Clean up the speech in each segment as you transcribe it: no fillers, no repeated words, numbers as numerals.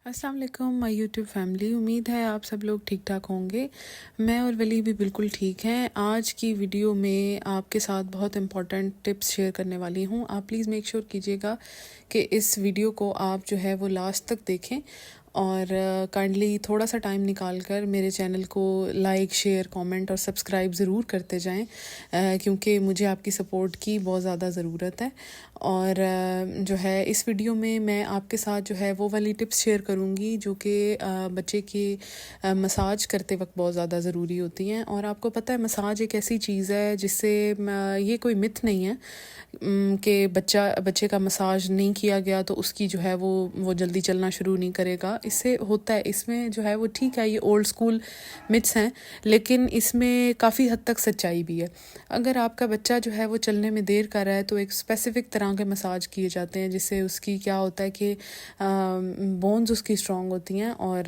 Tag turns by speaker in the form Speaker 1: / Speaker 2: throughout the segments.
Speaker 1: अस्सलाम वालेकुम my YouTube family. उम्मीद है आप सब लोग ठीक ठाक होंगे। मैं और वली भी बिल्कुल ठीक हैं। आज की वीडियो में आपके साथ बहुत इंपॉर्टेंट टिप्स शेयर करने वाली हूँ। आप प्लीज़ मेक श्योर कीजिएगा कि इस वीडियो को आप जो है वो लास्ट तक देखें और काइंडली थोड़ा सा टाइम निकाल कर मेरे चैनल को लाइक शेयर कमेंट और सब्सक्राइब ज़रूर करते जाएं, क्योंकि मुझे आपकी सपोर्ट की बहुत ज़्यादा ज़रूरत है। और जो है इस वीडियो में मैं आपके साथ जो है वो वाली टिप्स शेयर करूँगी जो कि बच्चे की मसाज करते वक्त बहुत ज़्यादा ज़रूरी होती हैं। और आपको पता है मसाज एक ऐसी चीज़ है जिससे ये कोई मिथ नहीं है कि बच्चे का मसाज नहीं किया गया तो उसकी जो है वो जल्दी चलना शुरू नहीं करेगा। इससे होता है, इसमें जो है वो ठीक है, ये ओल्ड स्कूल मिथ्स हैं, लेकिन इसमें काफ़ी हद तक सच्चाई भी है। अगर आपका बच्चा जो है वो चलने में देर कर रहा है तो एक स्पेसिफ़िक तरह के मसाज किए जाते हैं जिससे उसकी क्या होता है कि बोन्स उसकी स्ट्रॉन्ग होती हैं। और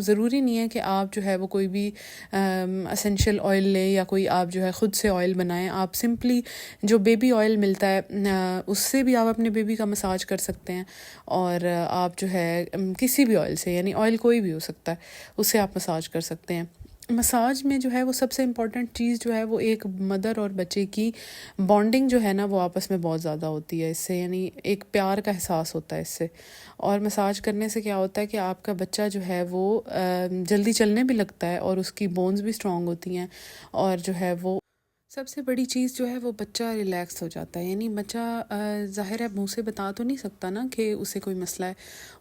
Speaker 1: ज़रूरी नहीं है कि आप जो है वो कोई भी एसेंशियल ऑयल लें या कोई आप जो है ख़ुद से ऑयल बनाएं। आप सिंपली जो बेबी ऑयल मिलता है उससे भी आप अपने बेबी का मसाज कर सकते हैं। और आप जो है किसी भी ऑयल से, यानी ऑयल कोई भी हो सकता है, उससे आप मसाज कर सकते हैं। मसाज में जो है वो सबसे इम्पॉर्टेंट चीज़ जो है वो एक मदर और बच्चे की बॉन्डिंग जो है ना वो आपस में बहुत ज़्यादा होती है इससे, यानी एक प्यार का एहसास होता है इससे। और मसाज करने से क्या होता है कि आपका बच्चा जो है वो जल्दी चलने भी लगता है और उसकी बोन्स भी स्ट्रॉन्ग होती हैं। और जो है वो सबसे बड़ी चीज़ जो है वो बच्चा रिलैक्स हो जाता है। यानी बच्चा ज़ाहिर है मुंह से बता तो नहीं सकता ना कि उसे कोई मसला है,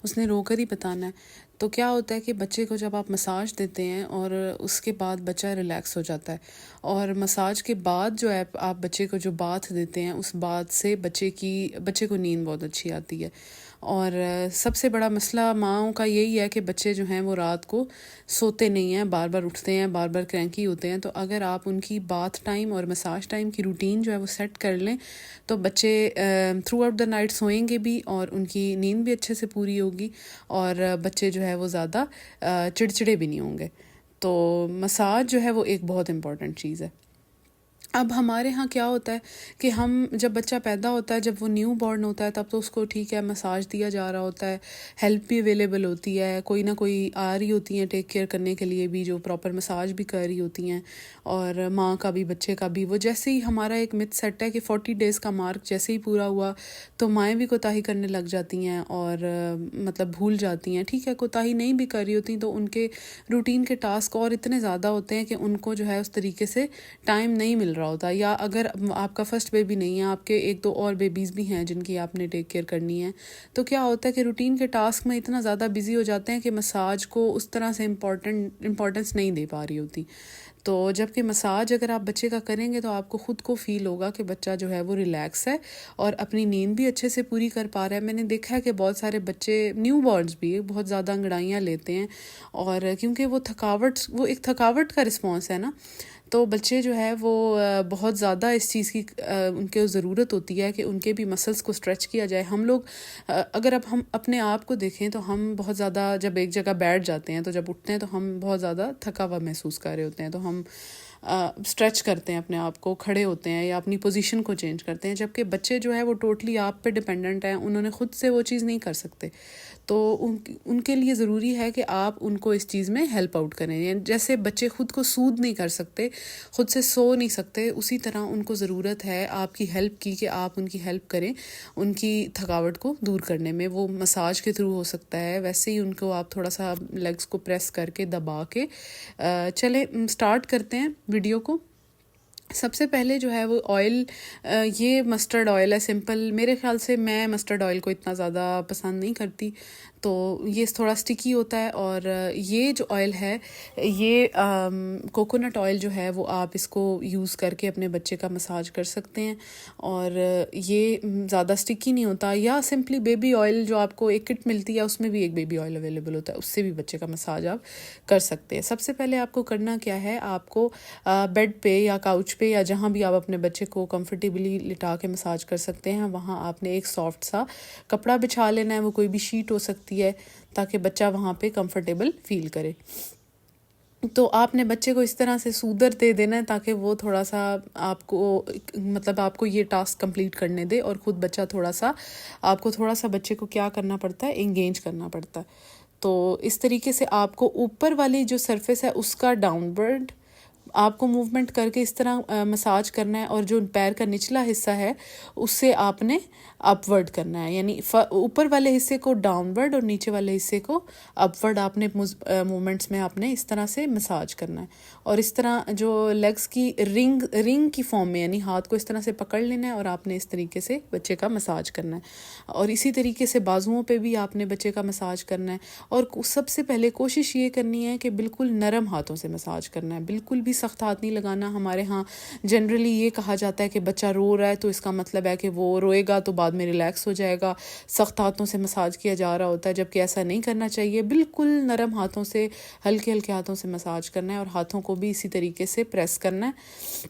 Speaker 1: उसने रो कर ही बताना है। तो क्या होता है कि बच्चे को जब आप मसाज देते हैं और उसके बाद बच्चा रिलैक्स हो जाता है। और मसाज के बाद जो है आप बच्चे को जो बाथ देते हैं उस बात से बच्चे को नींद बहुत अच्छी आती है। और सबसे बड़ा मसला माँओं का यही है कि बच्चे जो हैं वो रात को सोते नहीं हैं, बार बार उठते हैं, बार बार क्रैंकी होते हैं। तो अगर आप उनकी बाथ टाइम और मसाज टाइम की रूटीन जो है वो सेट कर लें तो बच्चे थ्रू आउट द नाइट सोएंगे भी और उनकी नींद भी अच्छे से पूरी होगी और बच्चे जो है वो ज़्यादा चिड़चिड़े भी नहीं होंगे। तो मसाज जो है वो एक बहुत इम्पॉर्टेंट चीज़ है। अब हमारे यहाँ क्या होता है कि हम जब बच्चा पैदा होता है, जब वो न्यू बॉर्न होता है, तब तो उसको ठीक है मसाज दिया जा रहा होता है, हेल्प भी अवेलेबल होती है, कोई ना कोई आ रही होती हैं टेक केयर करने के लिए भी, जो प्रॉपर मसाज भी कर रही होती हैं। और माँ का भी बच्चे का भी। वो जैसे ही हमारा एक मिथ सेट है कि 40 डेज़ का मार्क जैसे ही पूरा हुआ तो माएँ भी कोताही करने लग जाती हैं और मतलब भूल जाती हैं। ठीक है, कोताही नहीं भी कर रही होती तो उनके रूटीन के टास्क और इतने ज़्यादा होते हैं कि उनको जो है उस तरीके से टाइम नहीं मिल रहा होता। या अगर आपका फर्स्ट बेबी नहीं है, आपके एक दो और बेबीज़ भी हैं जिनकी आपने टेक केयर करनी है, तो क्या होता है कि रूटीन के टास्क में इतना ज़्यादा बिजी हो जाते हैं कि मसाज को उस तरह से इम्पोर्टेंस नहीं दे पा रही होती। तो जबकि मसाज अगर आप बच्चे का करेंगे तो आपको ख़ुद को फ़ील होगा कि बच्चा जो है वो रिलैक्स है और अपनी नींद भी अच्छे से पूरी कर पा रहा है। मैंने देखा है कि बहुत सारे बच्चे न्यू बॉर्न्स भी बहुत ज़्यादा अंगड़ाइयाँ लेते हैं और क्योंकि वो एक थकावट का रिस्पॉन्स है ना, तो बच्चे जो है वो बहुत ज़्यादा इस चीज़ की उनको ज़रूरत होती है कि उनके भी मसल्स को स्ट्रेच किया जाए। हम लोग अगर अब हम अपने आप को देखें तो हम बहुत ज़्यादा जब एक जगह बैठ जाते हैं तो जब उठते हैं तो हम बहुत ज़्यादा थका हुआ महसूस कर रहे होते हैं, तो हम स्ट्रेच करते हैं अपने आप को, खड़े होते हैं या अपनी पोजीशन को चेंज करते हैं। जबकि बच्चे जो है वो टोटली आप पे डिपेंडेंट हैं, उन्होंने ख़ुद से वो चीज़ नहीं कर सकते। तो उनके लिए ज़रूरी है कि आप उनको इस चीज़ में हेल्प आउट करें। जैसे बच्चे ख़ुद को सूद नहीं कर सकते, ख़ुद से सो नहीं सकते, उसी तरह उनको ज़रूरत है आपकी हेल्प की कि आप उनकी हेल्प करें उनकी थकावट को दूर करने में। वो मसाज के थ्रू हो सकता है, वैसे ही उनको आप थोड़ा सा लेग्स को प्रेस करके दबा के चलें। स्टार्ट करते हैं वीडियो को। सबसे पहले जो है वो ऑयल, ये मस्टर्ड ऑयल है सिंपल। मेरे ख्याल से मैं मस्टर्ड ऑयल को इतना ज़्यादा पसंद नहीं करती, तो ये थोड़ा स्टिकी होता है। और ये जो ऑयल है ये कोकोनट ऑयल जो है वो आप इसको यूज़ करके अपने बच्चे का मसाज कर सकते हैं और ये ज़्यादा स्टिकी नहीं होता। या सिंपली बेबी ऑयल जो आपको एक किट मिलती है उसमें भी एक बेबी ऑयल अवेलेबल होता है, उससे भी बच्चे का मसाज आप कर सकते हैं। सबसे पहले आपको करना क्या है, आपको बेड पे या काउच पे या जहाँ भी आप अपने बच्चे को कंफर्टेबली लिटा के मसाज कर सकते हैं वहाँ आपने एक सॉफ्ट सा कपड़ा बिछा लेना है। वो कोई भी शीट हो सकती है ताकि बच्चा वहाँ पे कंफर्टेबल फील करे। तो आपने बच्चे को इस तरह से सूदर दे देना है ताकि वो थोड़ा सा आपको ये टास्क कंप्लीट करने दे और ख़ुद बच्चा थोड़ा सा, आपको थोड़ा सा बच्चे को क्या करना पड़ता है, एंगेज करना पड़ता है। تو اس طریقے سے آپ کو اوپر والی جو سرفیس ہے اس کا ڈاؤن ورڈ آپ کو موومنٹ کر کے اس طرح مساج کرنا ہے، اور جو پیر کا نچلا حصہ ہے اس سے آپ نے اپ ورڈ کرنا ہے، یعنی اوپر والے حصے کو ڈاؤن ورڈ اور نیچے والے حصے کو اپ ورڈ آپ نے موومنٹس میں آپ نے اس طرح سے مساج کرنا ہے. اور اس طرح جو لیگس کی رنگ کی فارم میں، یعنی ہاتھ کو اس طرح سے پکڑ لینا ہے اور آپ نے اس طریقے سے بچے کا مساج کرنا ہے. اور اسی طریقے سے بازوؤں پہ بھی آپ نے بچے کا مساج کرنا ہے. اور سب سے پہلے کوشش یہ کرنی ہے کہ بالکل نرم ہاتھوں سے مساج کرنا ہے، بالکل بھی سخت ہاتھ نہیں لگانا. ہمارے ہاں جنرلی یہ کہا جاتا ہے کہ بچہ رو رہا ہے تو اس کا مطلب ہے کہ وہ روئے گا تو بعد میں ریلیکس ہو جائے گا، سخت ہاتھوں سے مساج کیا جا رہا ہوتا ہے، جبکہ ایسا نہیں کرنا چاہیے. بالکل نرم ہاتھوں سے، ہلکے ہلکے ہاتھوں سے مساج کرنا ہے، اور ہاتھوں کو بھی اسی طریقے سے پریس کرنا ہے.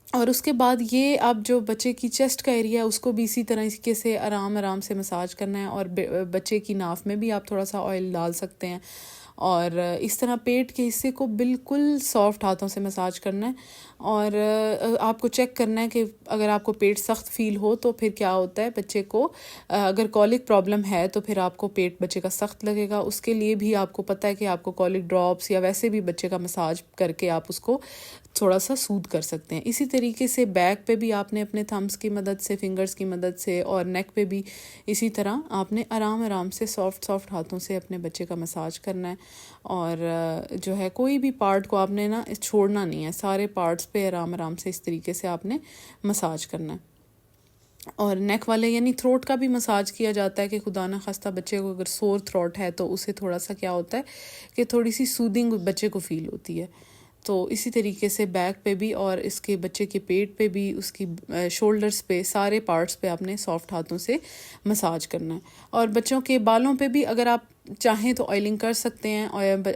Speaker 1: اور اس کے بعد یہ آپ جو بچے کی چیسٹ کا ایریا ہے اس کو بھی اسی طریقے سے آرام سے مساج کرنا ہے. اور بچے کی ناف میں بھی آپ تھوڑا سا آئل ڈال سکتے ہیں. اور اس طرح پیٹ کے حصے کو بالکل سافٹ ہاتھوں سے مساج کرنا ہے. اور آپ کو چیک کرنا ہے کہ اگر آپ کو پیٹ سخت فیل ہو تو پھر کیا ہوتا ہے بچے کو، اگر کولک پرابلم ہے تو پھر آپ کو پیٹ بچے کا سخت لگے گا. اس کے لیے بھی آپ کو پتہ ہے کہ آپ کو کولک ڈراپس یا ویسے بھی بچے کا مساج کر کے آپ اس کو تھوڑا سا سود کر سکتے ہیں. اسی طریقے سے بیک پہ بھی آپ نے اپنے تھمس کی مدد سے، فنگرز کی مدد سے، اور نیک پہ بھی اسی طرح آپ نے آرام سے سافٹ ہاتھوں سے اپنے بچے کا مساج کرنا ہے. اور جو ہے کوئی بھی پارٹ کو آپ نے نا چھوڑنا نہیں ہے، سارے پارٹس پہ آرام سے اس طریقے سے آپ نے مساج کرنا ہے. اور نیک والے یعنی تھروٹ کا بھی مساج کیا جاتا ہے کہ خدا نہ خواستہ بچے کو اگر سور تھروٹ ہے تو اسے تھوڑا سا کیا ہوتا ہے کہ تھوڑی سی سودنگ بچے کو فیل ہوتی ہے. تو اسی طریقے سے بیک پہ بھی اور اس کے بچے کے پیٹ پہ بھی، اس کی شولڈرز پہ، سارے پارٹس پہ آپ نے سافٹ ہاتھوں سے مساج کرنا ہے. اور بچوں کے بالوں پہ بھی اگر آپ چاہیں تو آئلنگ کر سکتے ہیں.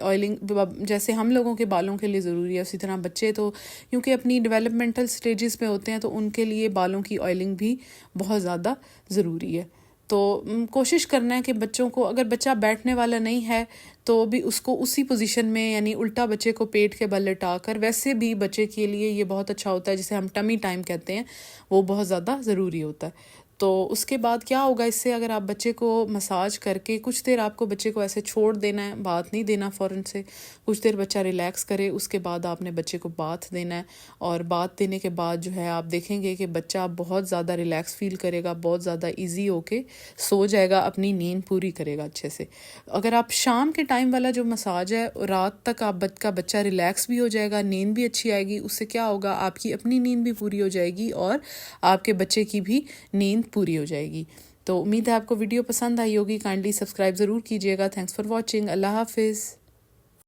Speaker 1: آئلنگ جیسے ہم لوگوں کے بالوں کے لیے ضروری ہے، اسی طرح بچے تو کیونکہ اپنی ڈیولپمنٹل سٹیجز پہ ہوتے ہیں تو ان کے لیے بالوں کی آئلنگ بھی بہت زیادہ ضروری ہے. تو کوشش کرنا ہے کہ بچوں کو، اگر بچہ بیٹھنے والا نہیں ہے تو بھی اس کو اسی پوزیشن میں، یعنی الٹا بچے کو پیٹ کے بل لٹا کر، ویسے بھی بچے کے لیے یہ بہت اچھا ہوتا ہے جسے ہم ٹمی ٹائم کہتے ہیں، وہ بہت زیادہ ضروری ہوتا ہے. تو اس کے بعد کیا ہوگا اس سے، اگر آپ بچے کو مساج کر کے کچھ دیر آپ کو بچے کو ایسے چھوڑ دینا ہے، بات نہیں دینا فوراً سے، کچھ دیر بچہ ریلیکس کرے، اس کے بعد آپ نے بچے کو باتھ دینا ہے. اور باتھ دینے کے بعد جو ہے آپ دیکھیں گے کہ بچہ بہت زیادہ ریلیکس فیل کرے گا، بہت زیادہ ایزی ہو کے سو جائے گا، اپنی نیند پوری کرے گا اچھے سے. اگر آپ شام کے ٹائم والا جو مساج ہے، رات تک آپ کا بچہ ریلیکس بھی ہو جائے گا، نیند بھی اچھی آئے گی. اس سے کیا ہوگا، آپ کی اپنی نیند بھی پوری ہو جائے گی اور آپ کے بچے کی بھی نیند پوری ہو جائے گی. تو امید ہے آپ کو ویڈیو پسند آئی ہوگی. کائنڈلی سبسکرائب ضرور کیجیے گا. Thanks for watching. اللہ حافظ.